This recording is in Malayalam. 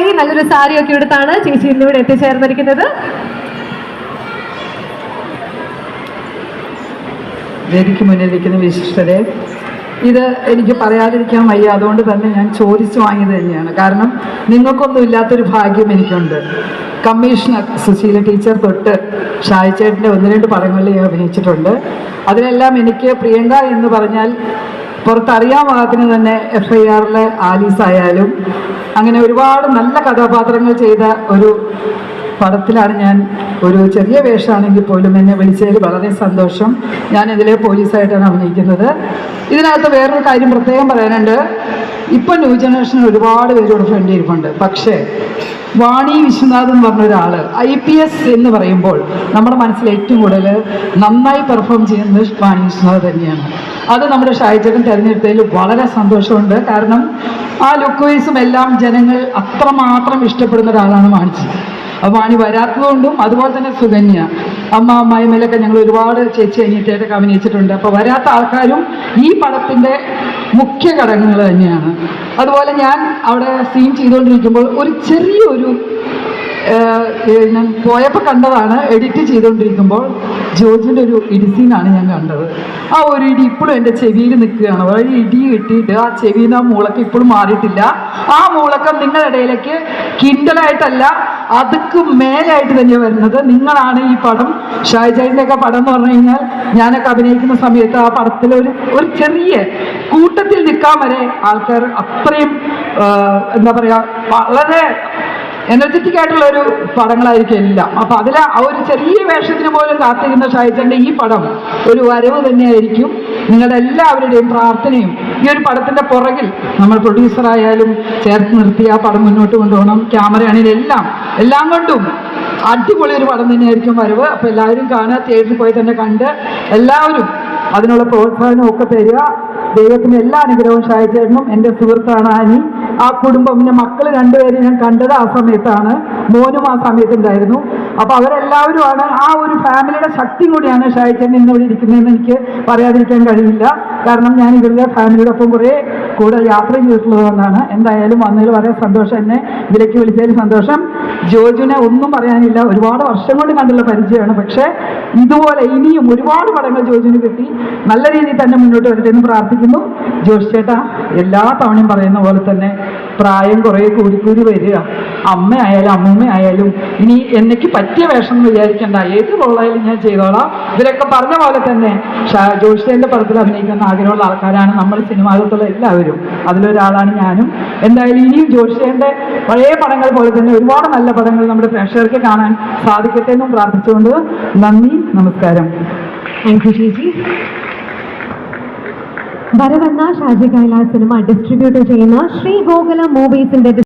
അടിപൊളിയായി നല്ലൊരു സാരിയൊക്കെ എടുത്താണ് ചേച്ചി ഇന്നിവിടെ എത്തിച്ചേർന്നിരിക്കുന്നത്. വേദിക്ക് മുന്നിലിരിക്കുന്ന വിശിഷ്ടരെ, ഇത് എനിക്ക് പറയാതിരിക്കാൻ വയ്യ. അതുകൊണ്ട് തന്നെ ഞാൻ ചോദിച്ചു വാങ്ങിയത് തന്നെയാണ്. കാരണം നിങ്ങൾക്കൊന്നും ഇല്ലാത്തൊരു ഭാഗ്യം എനിക്കുണ്ട്. കമ്മീഷണർ സുശീല ടീച്ചർ തൊട്ട് ഷായിച്ചേട്ടൻ്റെ 1-2 പടങ്ങളിൽ അഭിനയിച്ചിട്ടുണ്ട്. അതിലെല്ലാം എനിക്ക് പ്രിയങ്ക എന്ന് പറഞ്ഞാൽ പുറത്തറിയാൻ പാകത്തിന് തന്നെ FIRലെ ആലീസ് ആയാലും അങ്ങനെ ഒരുപാട് നല്ല കഥാപാത്രങ്ങൾ ചെയ്ത ഒരു പടത്തിലാണ് ഞാൻ. ഒരു ചെറിയ വേഷമാണെങ്കിൽ പോലും എന്നെ വിളിച്ചതിൽ വളരെ സന്തോഷം. ഞാനിതിലെ പോലീസായിട്ടാണ് അഭിനയിക്കുന്നത്. ഇതിനകത്ത് വേറൊരു കാര്യം പ്രത്യേകം പറയാനുണ്ട്. ഇപ്പം ന്യൂ ജനറേഷന് ഒരുപാട് പേരോട് ഫ്രണ്ട് ഇരിപ്പുണ്ട്. പക്ഷേ വാണി വിശ്വനാഥ് എന്ന് പറഞ്ഞ ഒരാൾ IPS എന്ന് പറയുമ്പോൾ നമ്മുടെ മനസ്സിൽ ഏറ്റവും കൂടുതൽ നന്നായി പെർഫോം ചെയ്യുന്നത് വാണി വിശ്വനാഥ് തന്നെയാണ്. അത് നമ്മുടെ ഷായിച്ചേട്ടൻ തിരഞ്ഞെടുത്തതിൽ വളരെ സന്തോഷമുണ്ട്. കാരണം ആ ലുക്ക് വൈസും എല്ലാം ജനങ്ങൾ അത്രമാത്രം ഇഷ്ടപ്പെടുന്ന ഒരാളാണ് വാണിച്ചി. വാണി വരാത്തതുകൊണ്ടും അതുപോലെ തന്നെ സുകന്യ അമ്മായിമ്മയിലൊക്കെ ഞങ്ങൾ ഒരുപാട് ചേച്ചി അനിയത്തിയായിട്ടൊക്കെ അഭിനയിച്ചിട്ടുണ്ട്. അപ്പോൾ വരാത്ത ആൾക്കാരും ഈ പടത്തിൻ്റെ മുഖ്യ ഘടകങ്ങൾ തന്നെയാണ്. അതുപോലെ ഞാൻ അവിടെ സീൻ ചെയ്തുകൊണ്ടിരിക്കുമ്പോൾ ഒരു ചെറിയൊരു ഞാൻ പോയപ്പോൾ കണ്ടതാണ്. എഡിറ്റ് ചെയ്തുകൊണ്ടിരിക്കുമ്പോൾ ജോർജിൻ്റെ ഒരു ഇടിസീനാണ് ഞാൻ കണ്ടത്. ആ ഒരു ഇടി ഇപ്പോഴും എൻ്റെ ചെവിയിൽ നിൽക്കുകയാണ്. ഒരു ഇടി കിട്ടിയിട്ട് ആ ചെവിയിൽ നിന്ന് ആ മൂളക്കം ഇപ്പോഴും മാറിയിട്ടില്ല. ആ മൂളക്കം നിങ്ങളുടെ ഇടയിലേക്ക് കിണ്ടലായിട്ടല്ല, അതൊക്കെ മേലായിട്ട് തന്നെയാണ് വരുന്നത്. നിങ്ങളാണ് ഈ പടം, ഷായിച്ചേട്ടൻ്റെയൊക്കെ പടം എന്ന് പറഞ്ഞു കഴിഞ്ഞാൽ ഞാനൊക്കെ അഭിനയിക്കുന്ന സമയത്ത് ആ പടത്തിൽ ഒരു ചെറിയ കൂട്ടത്തിൽ നിൽക്കാൻ വരെ ആൾക്കാർ അത്രയും എന്താ പറയുക, വളരെ എനർജറ്റിക് ആയിട്ടുള്ള ഒരു പടങ്ങളായിരിക്കും എല്ലാം. അപ്പം അതിൽ ആ ഒരു ചെറിയ വേഷത്തിന് പോലും കാത്തിരുന്ന ഷായിച്ചേട്ടൻ്റെ ഈ പടം ഒരു വരവ് തന്നെയായിരിക്കും. നിങ്ങളുടെ എല്ലാവരുടെയും പ്രാർത്ഥനയും ഈ ഒരു പടത്തിൻ്റെ പുറകിൽ നമ്മൾ പ്രൊഡ്യൂസറായാലും ചേർത്ത് നിർത്തി ആ പടം മുന്നോട്ട് കൊണ്ടുപോകണം. ക്യാമറയാണെങ്കിലും എല്ലാം കൊണ്ടും അടിപൊളി ഒരു പടം തന്നെയായിരിക്കും വരവ്. അപ്പോൾ എല്ലാവരും കാണുക, തിയേറ്ററിൽ പോയി തന്നെ കണ്ട് എല്ലാവരും അതിനുള്ള പ്രോത്സാഹനം ഒക്കെ തരിക. ദൈവത്തിൻ്റെ എല്ലാ അനുഗ്രഹവും ഷായിച്ചേട്ടനും. എൻ്റെ സുഹൃത്താണ് ആനി. ആ കുടുംബം, പിന്നെ മക്കൾ 2 പേരെ ഞാൻ കണ്ടത് ആ സമയത്താണ്. മോനും ആ സമയത്തുണ്ടായിരുന്നു. അപ്പോൾ അവരെല്ലാവരുമാണ് ആ ഒരു ഫാമിലിയുടെ ശക്തി കൂടിയാണ് ഷായിച്ചേട്ടൻ ഇന്നിവിടെ ഇരിക്കുന്നതെന്ന് എനിക്ക് പറയാതിരിക്കാൻ കഴിയില്ല. കാരണം ഞാൻ ഇവരുടെ ഫാമിലിയുടെ ഒപ്പം കൂടെ യാത്ര ചെയ്തിട്ടുള്ളതുകൊണ്ടാണ്. എന്തായാലും വന്നതിൽ വളരെ സന്തോഷം. എന്നെ ഇതിലേക്ക് വിളിച്ചതിൽ സന്തോഷം. ജോജുവിനെ ഒന്നും പറയാനില്ല, ഒരുപാട് വർഷം കൊണ്ട് കണ്ടുള്ള പരിചയമാണ്. പക്ഷേ ഇതുപോലെ ഇനിയും ഒരുപാട് പടങ്ങൾ ജോജുവിന് കിട്ടി നല്ല രീതിയിൽ തന്നെ മുന്നോട്ട് വരട്ടെ എന്ന് പ്രാർത്ഥിക്കുന്നു. ജോഷി ചേട്ടാ, എല്ലാ തവണയും പറയുന്ന പോലെ തന്നെ പ്രായം കുറേ കൂടിക്കൂടി വരിക. അമ്മയായാലും അമ്മൂമ്മയായാലും ഇനി എനിക്ക് പറ്റിയ വേഷം എന്ന് വിചാരിക്കേണ്ട, ഏത് റോളായാലും ഞാൻ ചെയ്തോളാം. ഇവരൊക്കെ പറഞ്ഞ പോലെ തന്നെ ജോഷിയുടെ പടത്തിൽ അഭിനയിക്കുന്ന ആഗ്രഹമുള്ള ആൾക്കാരാണ് നമ്മൾ സിനിമാകത്തുള്ള എല്ലാവരും. അതിലൊരാളാണ് ഞാനും. എന്തായാലും ഇനിയും ജോഷിയുടെ പഴയ പടങ്ങൾ പോലെ തന്നെ ഒരുപാട് നല്ല പടങ്ങൾ നമ്മുടെ പ്രേക്ഷകർക്ക് കാണാൻ സാധിക്കട്ടെ എന്നും പ്രാർത്ഥിച്ചുകൊണ്ട് നന്ദി, നമസ്കാരം. താങ്ക് യു ചേച്ചി. വരവെന്ന ഷാജി കൈലാസ് സിനിമ ഡിസ്ട്രിബ്യൂട്ട് ചെയ്യുന്ന ശ്രീ ഗോകുലം മൂവീസിന്റെ